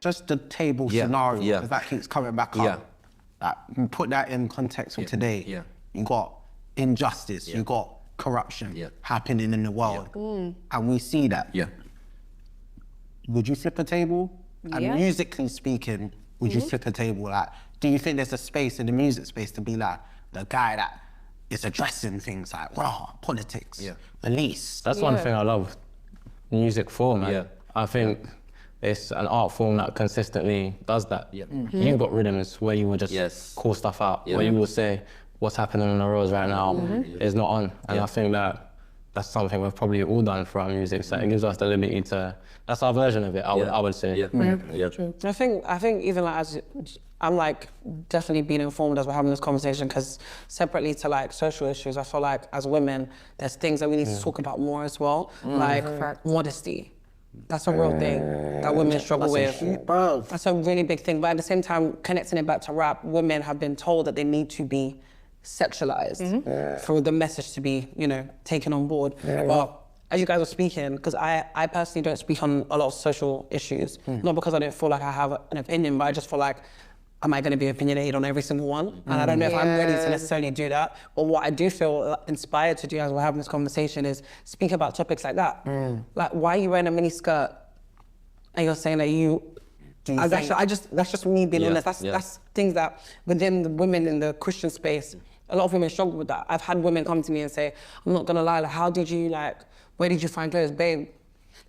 just the table scenario, because that keeps coming back up. Like, put that in context of today. You got injustice, you got corruption happening in the world, and we see that. Would you flip a table? And musically speaking, would you flip a table? Like, do you think there's a space in the music space to be like the guy that is addressing things like raw politics, police? That's one thing I love music for, man. I think it's an art form that consistently does that. You've got rhythms where you will just call stuff out, where you will say what's happening on the roads right now is not on. And I think that that's something we've probably all done for our music, so it gives us the liberty to, that's our version of it, I would say. True. I think even like I'm like definitely being informed as we're having this conversation, because separately to like social issues, I feel like as women, there's things that we need to talk about more as well, like modesty. That's a real thing that women struggle with. That's a really big thing, but at the same time, connecting it back to rap, women have been told that they need to be sexualized for the message to be, you know, taken on board. But as you guys are speaking, because I personally don't speak on a lot of social issues, not because I don't feel like I have an opinion, but I just feel like, am I going to be opinionated on every single one? And I don't know if I'm ready to necessarily do that. But what I do feel inspired to do as we're having this conversation is speak about topics like that. Like, why are you wearing a mini skirt and you're saying that that's just me being honest. That's things that within the women in the Christian space, a lot of women struggle with that. I've had women come to me and say, I'm not gonna lie, like, how did you, like, where did you find clothes? Babe,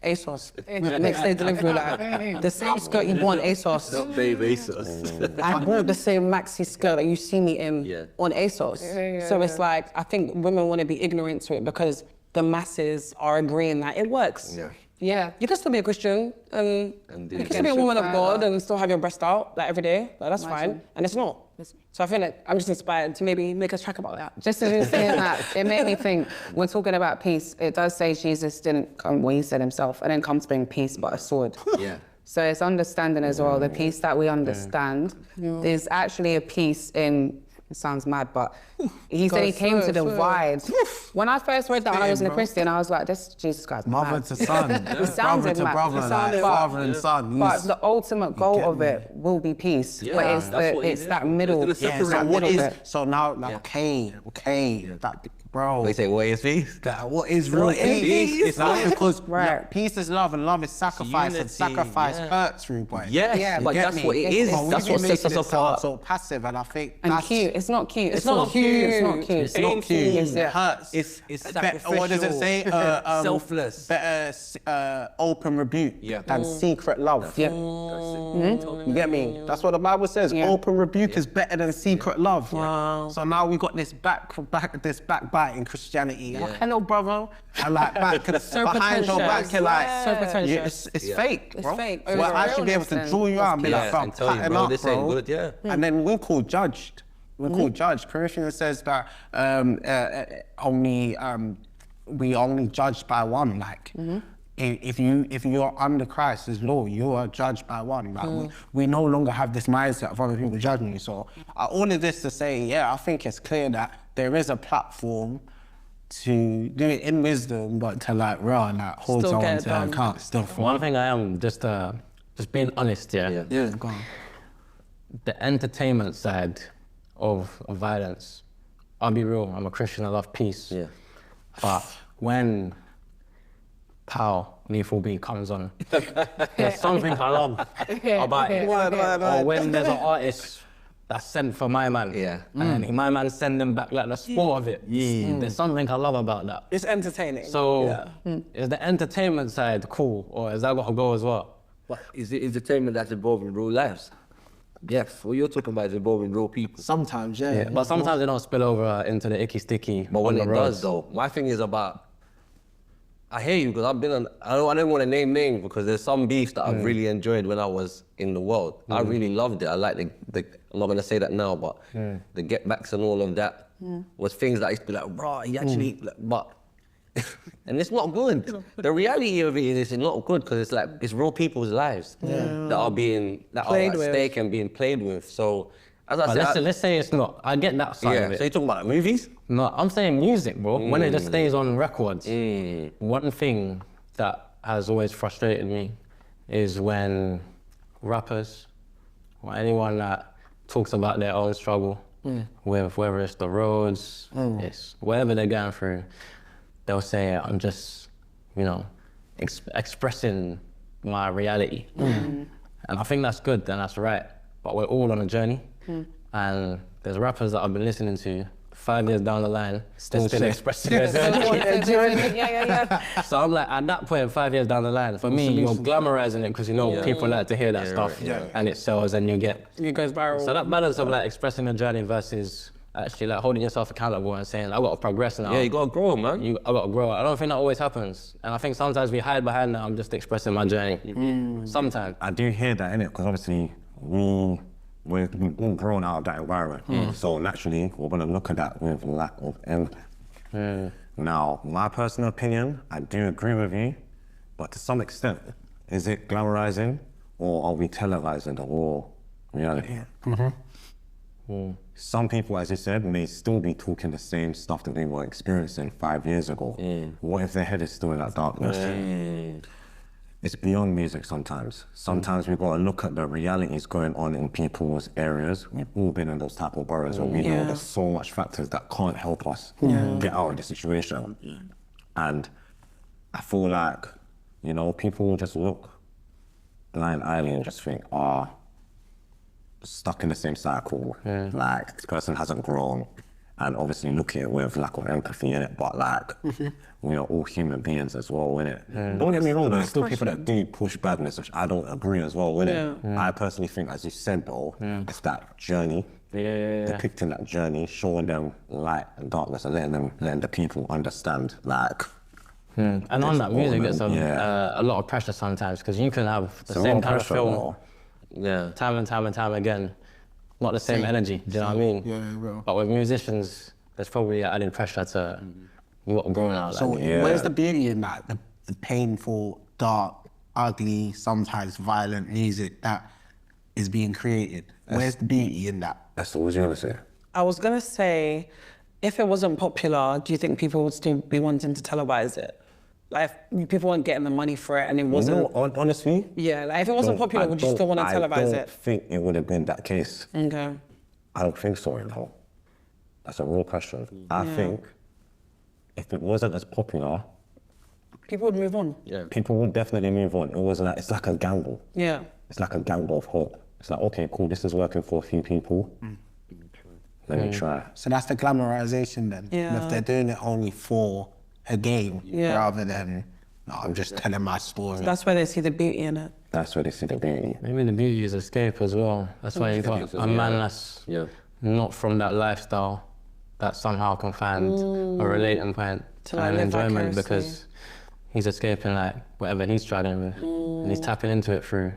ASOS. Next day delivery, like, the same skirt you bought on ASOS. Not babe, ASOS. I bought the same maxi skirt that you see me in on ASOS. So it's like, I think women want to be ignorant to it because the masses are agreeing that it works. Yeah, you can still be a Christian and you can still be a woman of God and still have your breast out like every day. Like, that's fine, and it's not. So I feel like I'm just inspired to maybe make us track about that. Just as you're saying that, it made me think, we're talking about peace. It does say Jesus didn't come, well, he said himself, I didn't come to bring peace but a sword. So it's understanding as well, the peace that we understand. There's actually a peace in, it sounds mad, but he said he came to divide. When I first read that when I was in a Christian, I was like, this Jesus guy's mother mad. to son, brother to brother, like father and son. But the ultimate goal of it will be peace. But it's that middle. So what is? So now, like, okay, that, bro. They say, what is peace? What is real peace? It's not because peace is love and love is sacrifice, and sacrifice hurts, rude boy. But that's what it is. That's what sets us apart. So passive, and I think and that's cute. It's not cute. It's not cute. It's not cute. It's not cute. It hurts. It's sacrificial. What does it say? Selfless. Better open rebuke than secret love. You get me? That's what the Bible says. Open rebuke is better than secret love. So now we got this backbiting Christianity. Hello, brother. And like back behind your back, you're like, so pretentious. It's fake, bro. It's fake. Well, I should be able to draw you out and be like, fam, pattern up, this bro. ain't good, And then we're called judged. We're called judged. Corinthians says that we only judged by one. Like, if you're under Christ's law, you are judged by one. Like, we no longer have this mindset of other people judging you. So all of this to say, I think it's clear that there is a platform to do it in wisdom, but to like hold someone to account still. One thing I am just being honest, go on. The entertainment side of violence, I'll be real, I'm a Christian, I love peace. But when Lethal B comes on, there's something I love about it. Or when there's an artist that's sent for my man, and my man send them back like the sport of it. There's something I love about that. It's entertaining. So is the entertainment side cool, or is that got to go as well? But is it entertainment that's involving real lives? Yes, what you're talking about is involving real people. Sometimes, but sometimes they don't spill over into the icky sticky. But when it does, though, my thing is about, I hear you, because I've been on, I don't want to name names, because there's some beefs that I've really enjoyed when I was in the world. I really loved it. I like the I'm not going to say that now, but the get backs and all of that was things that I used to be like, bro, he actually, but, and it's not good. The reality of it is it's not good, because it's like, it's real people's lives that are at stake and being played with. So, as I said, let's say it's not. I get that side of it. So you're talking about movies? No, I'm saying music, bro. When it just stays on records. One thing that has always frustrated me is when rappers or anyone that talks about their own struggle with whether it's the roads, it's whatever they're going through, they'll say, I'm just, you know, expressing my reality. And I think that's good and that's right, but we're all on a journey. And there's rappers that I've been listening to 5 years down the line, still expressing their journey. So I'm like, at that point, 5 years down the line, for me, you're glamorizing it because you know people like to hear that stuff and it sells and it goes viral. So that balance of like expressing the journey versus actually like holding yourself accountable and saying, I gotta progress now. Yeah, you gotta grow, man. I gotta grow. I don't think that always happens. And I think sometimes we hide behind that, I'm just expressing my journey. Sometimes. I do hear that, innit? Because obviously we're all grown out of that environment. So naturally, we're gonna look at that with lack of empathy. Now, my personal opinion, I do agree with you, but to some extent, is it glamorizing or are we televising the raw reality? Some people, as you said, may still be talking the same stuff that they were experiencing 5 years ago. What if their head is still in that darkness? It's beyond music sometimes. Sometimes we've got to look at the realities going on in people's areas. We've all been in those type of boroughs where we know there's so much factors that can't help us get out of the situation. And I feel like, you know, people will just look blind-eyed and just think, stuck in the same cycle. Like, this person hasn't grown. And obviously look at it with lack of empathy in it, but like, we are all human beings as well, innit? Don't get me wrong, there's still people that do push badness, which I don't agree as well, innit? I personally think, as you said though, it's that journey, depicting that journey, showing them light and darkness and letting the people understand, like, and on that music, it's a lot of pressure sometimes, because you can have the same kind of film time and time again, not the same energy, do you know what I mean? Bro. But with musicians, there's probably added pressure to what growing out. So where's the beauty in that? The painful, dark, ugly, sometimes violent music that is being created. Where's the beauty in that? That's what was you gonna say? I was gonna say, if it wasn't popular, do you think people would still be wanting to televise it? Like, if people weren't getting the money for it and it wasn't... No, honestly... Yeah, like if it wasn't popular, would you still want to televise it? I don't think it would have been that case. Okay. I don't think so, you know. That's a real question. I think if it wasn't as popular... People would move on. People would definitely move on. It's like a gamble. Yeah. It's like a gamble of hope. It's like, okay, cool, this is working for a few people. Let me try. So that's the glamorization then. And if they're doing it only for a game rather than, no, I'm just telling my story. So that's where they see the beauty in it. That's where they see the beauty. Maybe the beauty is escape as well. That's why you got a man that's not from that lifestyle that somehow can find a relating point and enjoyment because he's escaping like whatever he's struggling with. And he's tapping into it through,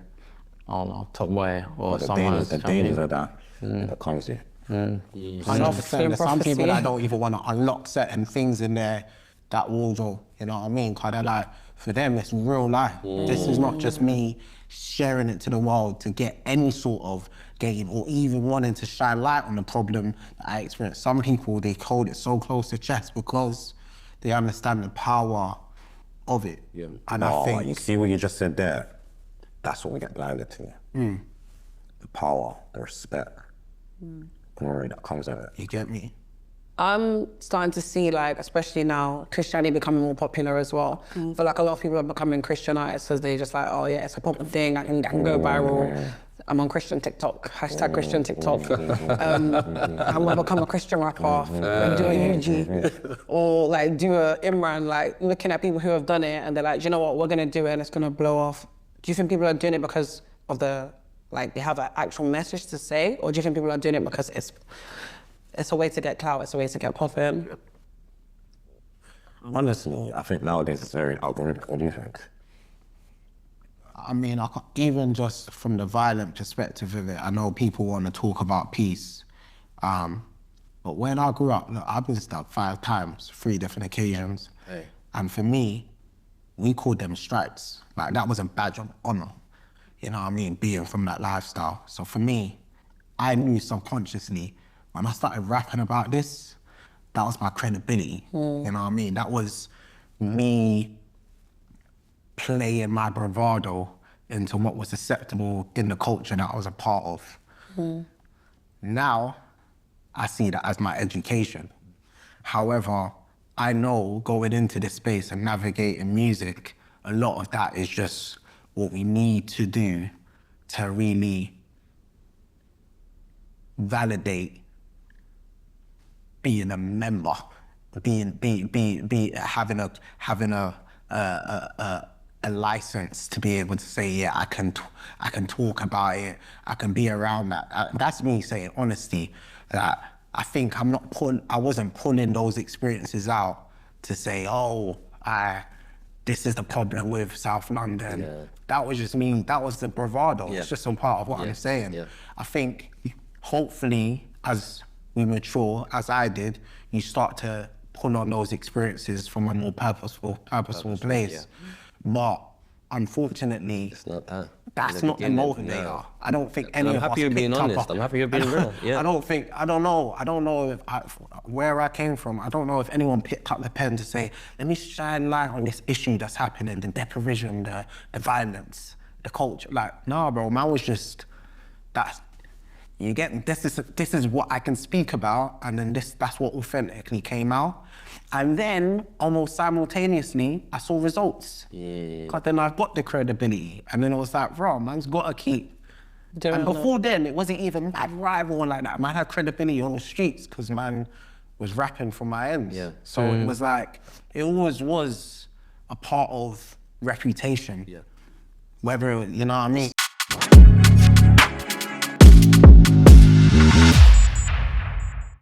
I don't know, Top Boy or someone. The dangers of that comes here. 100%. There's some people that don't even want to unlock certain things in their that wardrobe, you know what I mean? Because they're like, for them, it's real life. This is not just me sharing it to the world to get any sort of gain or even wanting to shine light on the problem that I experienced. Some people, they hold it so close to chest because they understand the power of it. And I think... You see what you just said there? That's what we get blinded to. The power, the respect, glory that comes out of it. You get me? I'm starting to see, like, especially now, Christianity becoming more popular as well. I feel like a lot of people are becoming Christianized because they're just like, oh yeah, it's a popular thing, I can go viral. I'm on Christian TikTok, hashtag Christian TikTok. I'm gonna become a Christian rapper, and do a Eugy, or like do a Imran, like looking at people who have done it and they're like, do you know what, we're gonna do it and it's gonna blow off. Do you think people are doing it because of like they have an actual message to say, or do you think people are doing it because it's a way to get clout, it's a way to get profit? Honestly, I think nowadays it's very algorithmic. What do you think? I mean, even just from the violent perspective of it, I know people want to talk about peace. But when I grew up, look, I've been stabbed 5 times, 3 different occasions. And for me, we called them stripes. Like, that was a badge of honor. You know what I mean? Being from that lifestyle. So for me, I knew subconsciously, when I started rapping about this, that was my credibility. You know what I mean? That was me playing my bravado into what was acceptable in the culture that I was a part of. Now, I see that as my education. However, I know going into this space and navigating music, a lot of that is just what we need to do to really validate being a member, having a license to be able to say, yeah, I can talk about it, I can be around that. That's me saying honesty. That I think I wasn't pulling those experiences out to say, oh, this is the problem with South London. Yeah. That was just me, that was the bravado. Yeah. It's just some part of what I'm saying. Yeah. I think hopefully as we mature, as I did, you start to pull on those experiences from a more purposeful place. Yeah. But unfortunately, it's not that. That's not the motivator. No. I don't think any of us. I'm happy you're being honest. I'm happy you're being real. Yeah. I don't know if where I came from, I don't know if anyone picked up the pen to say, let me shine light on this issue that's happening, the deprivation, the violence, the culture. Like, nah, bro, man was just, you get, this is what I can speak about, and then that's what authentically came out. And then, almost simultaneously, I saw results. Yeah. Because then I've got the credibility. And then it was like, bro, man's got to keep. And before then, it wasn't even mad rival like that. Man had credibility on the streets because man was rapping from my ends. Yeah. So it was like, it always was a part of reputation. Yeah. Whether, you know what I mean?